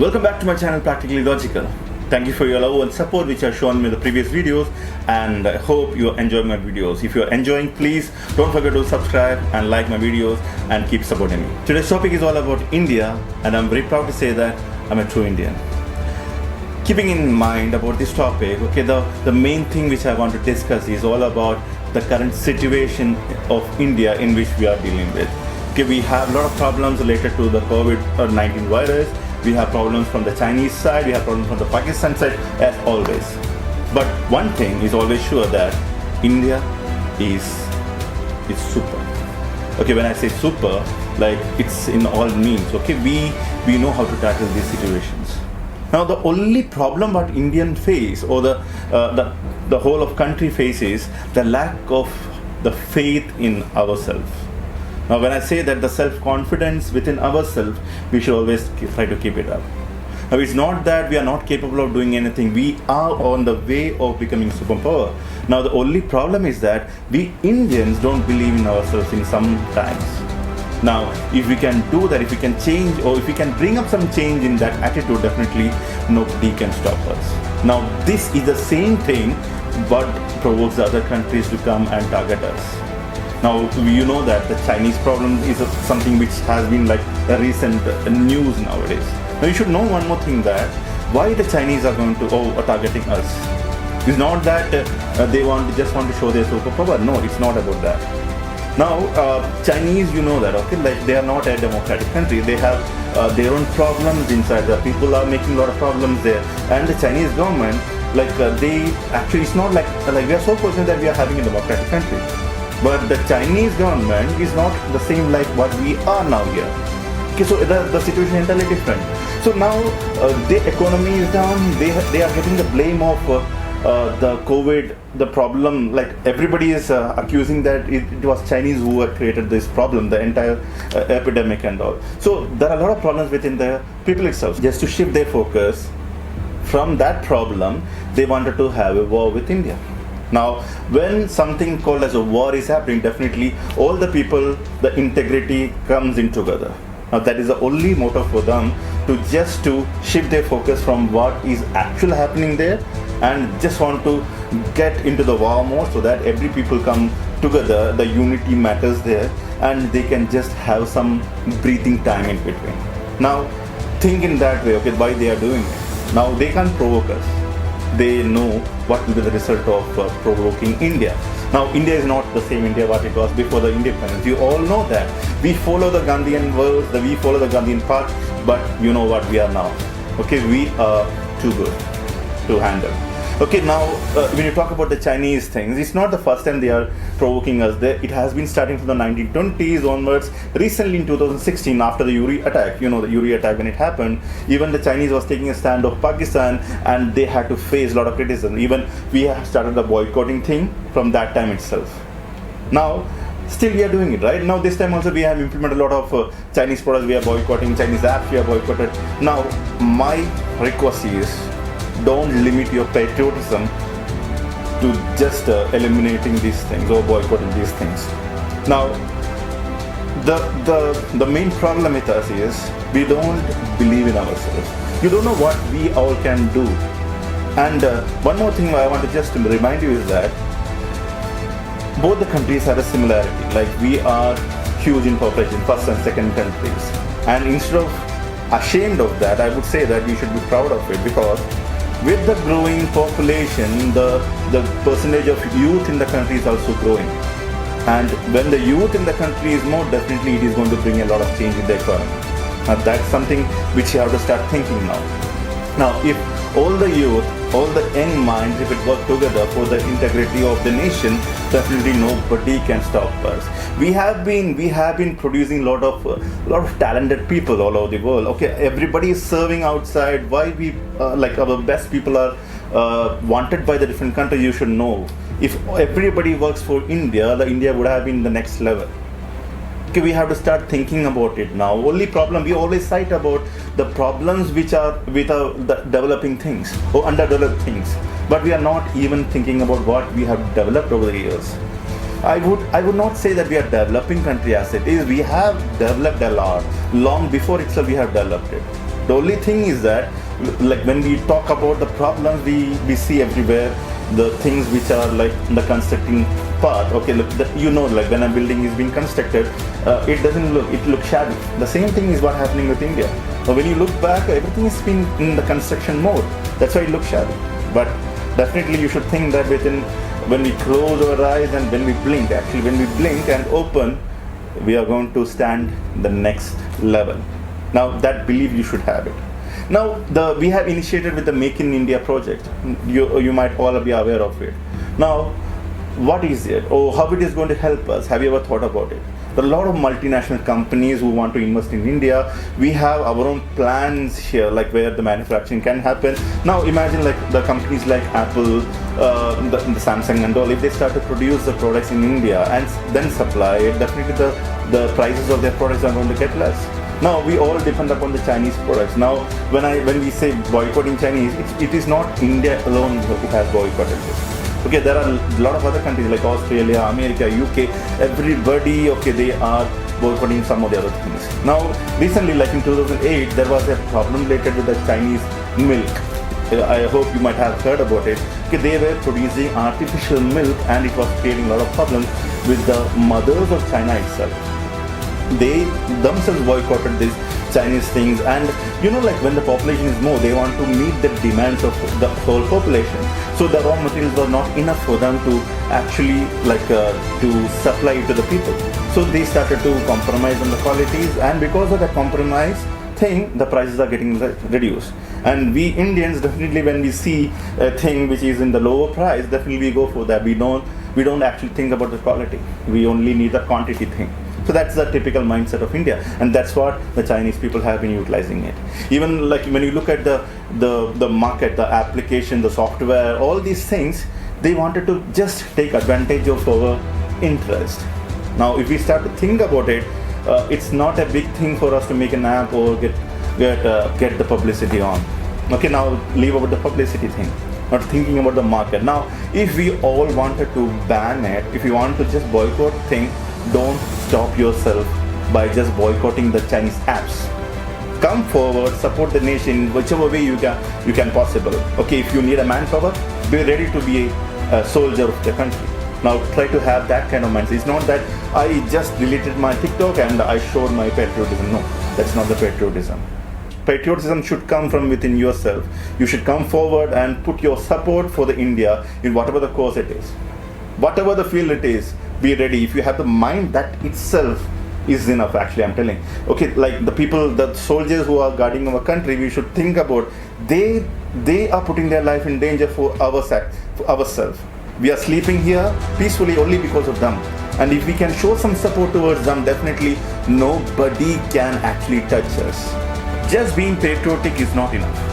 Welcome back to my channel Practically Logical. Thank you for your love and support which I've shown me in the previous videos, and I hope you enjoy my videos. If you're enjoying, please don't forget to subscribe and like my videos and keep supporting me. Today's topic is all about India, and I'm very proud to say that I'm a true Indian. Keeping in mind about this topic, the main thing which I want to discuss is all about the current situation of India in which we are dealing with. We have a lot of problems related to the COVID-19 virus. We have problems from the Chinese side, we have problems from the Pakistan side, as always. But one thing is always sure, that India is super. When I say super, like it's in all means. We know how to tackle these situations. Now the only problem what Indian face, or the whole of country faces, the lack of the faith in ourselves. Now when I say that the self-confidence within ourselves, we should always try to keep it up. Now it's not that we are not capable of doing anything. We are on the way of becoming superpower. Now the only problem is that we Indians don't believe in ourselves in some times. Now if we can do that, if we can change, or if we can bring up some change in that attitude, definitely nobody can stop us. Now this is the same thing what provokes the other countries to come and target us. Now, you know that the Chinese problem is something which has been like a recent news nowadays. Now, you should know one more thing, that why the Chinese are going to are targeting us. It's not that they just want to show their superpower. No, it's not about that. Now, Chinese, you know that, like they are not a democratic country. They have their own problems inside. The people are making a lot of problems there, and the Chinese government, it's not like we are so fortunate that we are having a democratic country. But the Chinese government is not the same like what we are now here. So the situation is entirely different. So now the economy is down. They are getting the blame of the COVID, the problem. Like everybody is accusing that it was Chinese who had created this problem, the entire epidemic and all. So there are a lot of problems within the people itself. Just to shift their focus from that problem, they wanted to have a war with India. Now, when something called as a war is happening, definitely all the people, the integrity comes in together. Now, that is the only motive for them, to shift their focus from what is actually happening there, and just want to get into the war mode, so that every people come together, the unity matters there, and they can just have some breathing time in between. Now, think in that way, why they are doing it. Now, they can't provoke us. They know what will be the result of provoking India. Now, India is not the same India what it was before the independence. You all know that. We follow the Gandhian words, we follow the Gandhian path, but you know what we are now. We are too good to handle. Now when you talk about the Chinese things, it's not the first time they are provoking us. It has been starting from the 1920s onwards. Recently in 2016, after the Uri attack, the Uri attack, when it happened, even the Chinese was taking a stand of Pakistan, and they had to face a lot of criticism. Even we have started the boycotting thing from that time itself. Now still we are doing it, right? Now this time also we have implemented a lot of Chinese products. We are boycotting Chinese apps, we are boycotted. Now my request is, don't limit your patriotism to just eliminating these things or boycotting these things. Now, the main problem with us is we don't believe in ourselves. You don't know what we all can do. And one more thing I want to just remind you is that both the countries have a similarity. Like we are huge in population, first and second countries. And instead of ashamed of that, I would say that we should be proud of it, because with the growing population, the percentage of youth in the country is also growing. And when the youth in the country is more, definitely it is going to bring a lot of change in the economy. Now that's something which you have to start thinking now. Now if all the youth, all the young minds, if it work together for the integrity of the nation, definitely nobody can stop us. We have been producing a lot of talented people all over the world. Everybody is serving outside. Why we our best people are wanted by the different countries? You should know. If everybody works for India, the India would have been the next level. We have to start thinking about it now. Only problem, we always cite about the problems which are with the developing things or underdeveloped things, but we are not even thinking about what we have developed over the years. I would not say that we are developing country as it is. We have developed a lot. Long before itself we have developed it. The only thing is that, like when we talk about the problems, we see everywhere the things which are like the constructing part. Okay, look, like when a building is being constructed, it looks shabby. The same thing is what happening with India. Now, when you look back, everything is been in the construction mode. That's why it looks shabby. But definitely you should think that when we close our eyes and when we blink, actually when we blink and open, we are going to stand the next level. Now that belief you should have it. Now we have initiated with the Make in India project. You might all be aware of it. Now, what is it? Or how it is going to help us? Have you ever thought about it? There are a lot of multinational companies who want to invest in India. We have our own plans here, like where the manufacturing can happen. Now imagine like the companies like Apple, the Samsung and all, if they start to produce the products in India and then supply it, definitely the prices of their products are going to get less. Now we all depend upon the Chinese products. Now when we say boycotting Chinese, it is not India alone who has boycotted this. Okay, there are a lot of other countries like Australia, America, UK, everybody, okay, they are boycotting some of the other things. Now, recently, like in 2008, there was a problem related with the Chinese milk. I hope you might have heard about it. Okay, they were producing artificial milk and it was creating a lot of problems with the mothers of China itself. They themselves boycotted these Chinese things, and like when the population is more, they want to meet the demands of the whole population. So the raw materials were not enough for them to actually to supply it to the people. So they started to compromise on the qualities, and because of the compromise thing, the prices are getting reduced. And we Indians definitely, when we see a thing which is in the lower price, definitely we go for that. We don't actually think about the quality. We only need the quantity thing. So that's the typical mindset of India, and that's what the Chinese people have been utilizing it. Even like when you look at the market, the application, the software, all these things, they wanted to just take advantage of our interest. Now, if we start to think about it, it's not a big thing for us to make an app or get the publicity on. Okay, now leave about the publicity thing. Not thinking about the market. Now, if we all wanted to ban it, if you want to just boycott thing, don't stop yourself by just boycotting the Chinese apps. Come forward, support the nation in whichever way you can possible. Okay, if you need a manpower, be ready to be a soldier of the country. Now try to have that kind of mindset. It's not that I just deleted my TikTok and I showed my patriotism. No, that's not the patriotism. Patriotism should come from within yourself. You should come forward and put your support for the India in whatever the cause it is. Whatever the field it is, be ready. If you have the mind, that itself is enough, actually, I'm telling. Okay, like the soldiers who are guarding our country, we should think about, they are putting their life in danger for ourselves. We are sleeping here peacefully only because of them. And if we can show some support towards them, definitely nobody can actually touch us. Just being patriotic is not enough.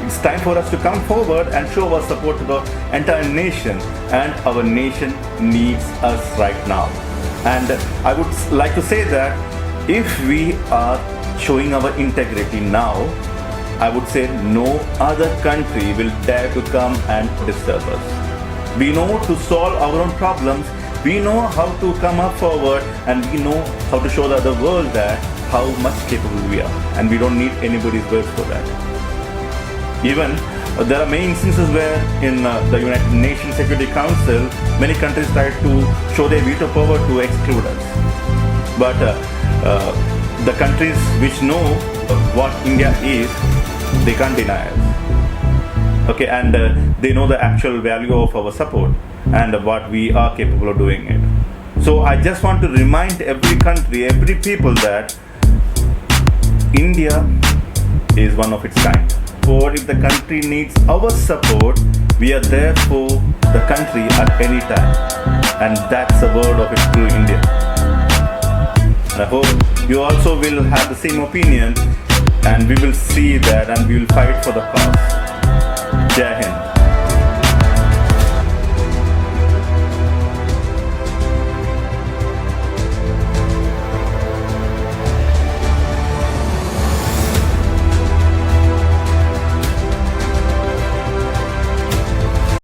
It's time for us to come forward and show our support to the entire nation, and our nation needs us right now. And I would like to say that if we are showing our integrity now, I would say no other country will dare to come and disturb us. We know to solve our own problems, we know how to come up forward, and we know how to show the other world that how much capable we are, and we don't need anybody's words for that. Even there are many instances where in the United Nations Security Council, many countries try to show their veto power to exclude us. But the countries which know what India is, they can't deny us. Okay, and they know the actual value of our support and what we are capable of doing it. So I just want to remind every country, every people that India is one of its kind. For if the country needs our support, we are there for the country at any time. And that's the word of a true Indian. I hope you also will have the same opinion, and we will see that and we will fight for the cause. Jai Hind.